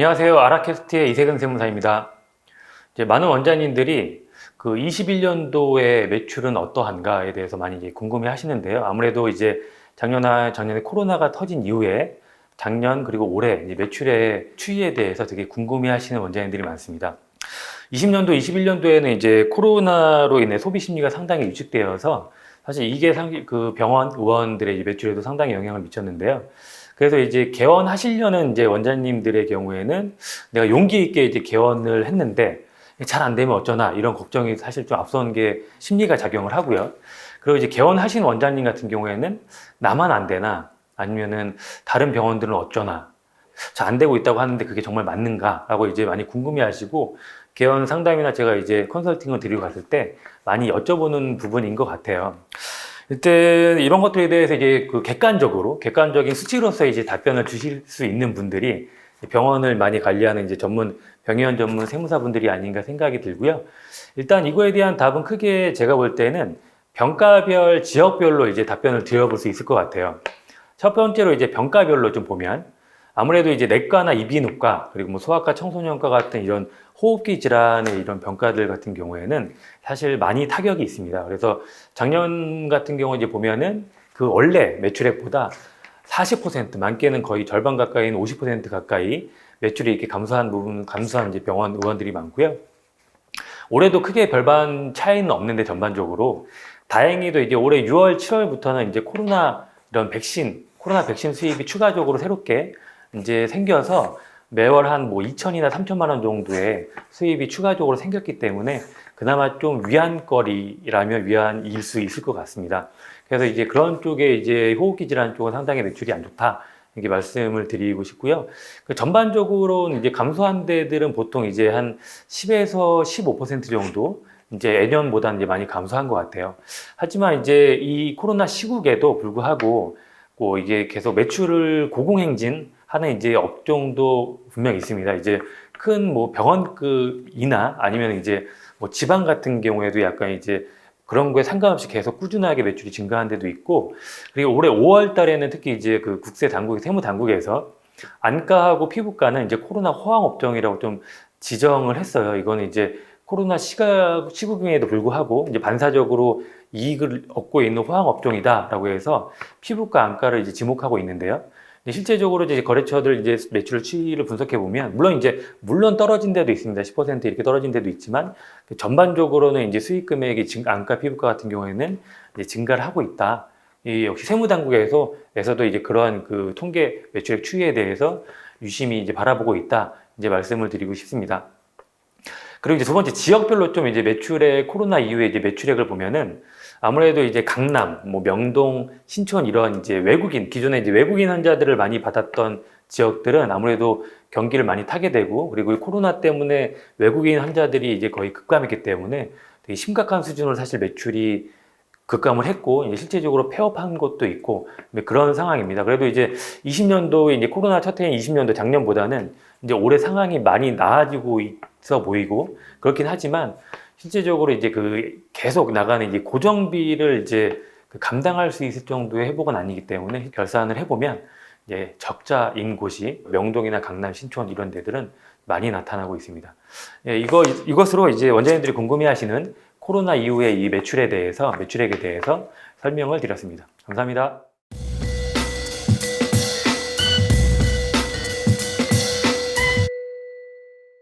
안녕하세요. 아라캐스트의 이세근 세무사입니다. 이제 많은 원장님들이 그 21년도의 매출은 어떠한가에 대해서 많이 이제 궁금해 하시는데요. 아무래도 이제 작년에 코로나가 터진 이후에 작년 그리고 올해 이제 매출의 추이에 대해서 되게 궁금해 하시는 원장님들이 많습니다. 20년도, 21년도에는 이제 코로나로 인해 소비 심리가 상당히 위축되어서 사실 이게 그 병원 의원들의 이제 매출에도 상당히 영향을 미쳤는데요. 그래서 이제 개원하시려는 이제 원장님들의 경우에는 내가 용기 있게 이제 개원을 했는데 잘 안 되면 어쩌나 이런 걱정이 사실 좀 앞선 게 심리가 작용을 하고요. 그리고 이제 개원하신 원장님 같은 경우에는 나만 안 되나 아니면은 다른 병원들은 어쩌나 잘 안 되고 있다고 하는데 그게 정말 맞는가라고 이제 많이 궁금해하시고 개원 상담이나 제가 이제 컨설팅을 드리고 갔을 때 많이 여쭤보는 부분인 것 같아요. 일단 이런 것들에 대해서 이제 그 객관적인 수치로서 이제 답변을 주실 수 있는 분들이 병원을 많이 관리하는 이제 병의원 전문 세무사분들이 아닌가 생각이 들고요. 일단 이거에 대한 답은 크게 제가 볼 때는 병가별, 지역별로 이제 답변을 드려볼 수 있을 것 같아요. 첫 번째로 이제 병가별로 좀 보면 아무래도 이제 내과나 이비인후과 그리고 뭐 소아과, 청소년과 같은 이런 호흡기 질환의 이런 병가들 같은 경우에는 사실 많이 타격이 있습니다. 그래서 작년 같은 경우 이제 보면은 그 원래 매출액보다 40% 많게는 거의 절반 가까이는 50% 가까이 매출이 이렇게 감소한 이제 병원 의원들이 많고요. 올해도 크게 별반 차이는 없는데 전반적으로 다행히도 이제 올해 6월, 7월부터는 이제 코로나 백신 수입이 추가적으로 새롭게 이제 생겨서 매월 한 뭐 2천이나 3천만 원 정도의 수입이 추가적으로 생겼기 때문에 그나마 좀 위안거리라면 위안일 수 있을 것 같습니다. 그래서 이제 그런 쪽에 이제 호흡기 질환 쪽은 상당히 매출이 안 좋다. 이렇게 말씀을 드리고 싶고요. 전반적으로는 이제 감소한 데들은 보통 이제 한 10에서 15% 정도 이제 예년보다는 이제 많이 감소한 것 같아요. 하지만 이제 이 코로나 시국에도 불구하고 이게 계속 매출을 고공행진하는 이제 업종도 분명 있습니다. 이제 큰 뭐 병원급이나 아니면 이제 뭐 지방 같은 경우에도 약간 이제 그런 거에 상관없이 계속 꾸준하게 매출이 증가한 데도 있고, 그리고 올해 5월 달에는 특히 이제 그 세무당국에서 안과하고 피부과는 이제 코로나 호황 업종이라고 좀 지정을 했어요. 이거는 이제 코로나 시국임에도 불구하고 이제 반사적으로 이익을 얻고 있는 호황 업종이다라고 해서 피부과, 안과를 이제 지목하고 있는데요. 실제적으로 이제 거래처들 이제 매출 추이를 분석해 보면 물론 떨어진 데도 있습니다. 10% 이렇게 떨어진 데도 있지만 전반적으로는 이제 수익 금액이 안과, 피부과 같은 경우에는 이제 증가를 하고 있다. 이 역시 세무당국에서도 이제 그러한 그 통계 매출액 추이에 대해서 유심히 이제 바라보고 있다. 이제 말씀을 드리고 싶습니다. 그리고 이제 두 번째 지역별로 좀 이제 코로나 이후에 이제 매출액을 보면은 아무래도 이제 강남, 뭐 명동, 신촌 이런 이제 기존에 이제 외국인 환자들을 많이 받았던 지역들은 아무래도 경기를 많이 타게 되고, 그리고 코로나 때문에 외국인 환자들이 이제 거의 급감했기 때문에 되게 심각한 수준으로 사실 매출이 급감을 했고, 이제 실제적으로 폐업한 곳도 있고, 그런 상황입니다. 그래도 이제 20년도에 이제 코로나 첫 해인 20년도 작년보다는 이제 올해 상황이 많이 나아지고 있어 보이고, 그렇긴 하지만 실제적으로 이제 그 계속 나가는 이제 고정비를 이제 감당할 수 있을 정도의 회복은 아니기 때문에 결산을 해보면 이제 적자인 곳이 명동이나 강남, 신촌 이런 데들은 많이 나타나고 있습니다. 예, 이것으로 이제 원장님들이 궁금해하시는 코로나 이후의 이 매출액에 대해서 설명을 드렸습니다. 감사합니다.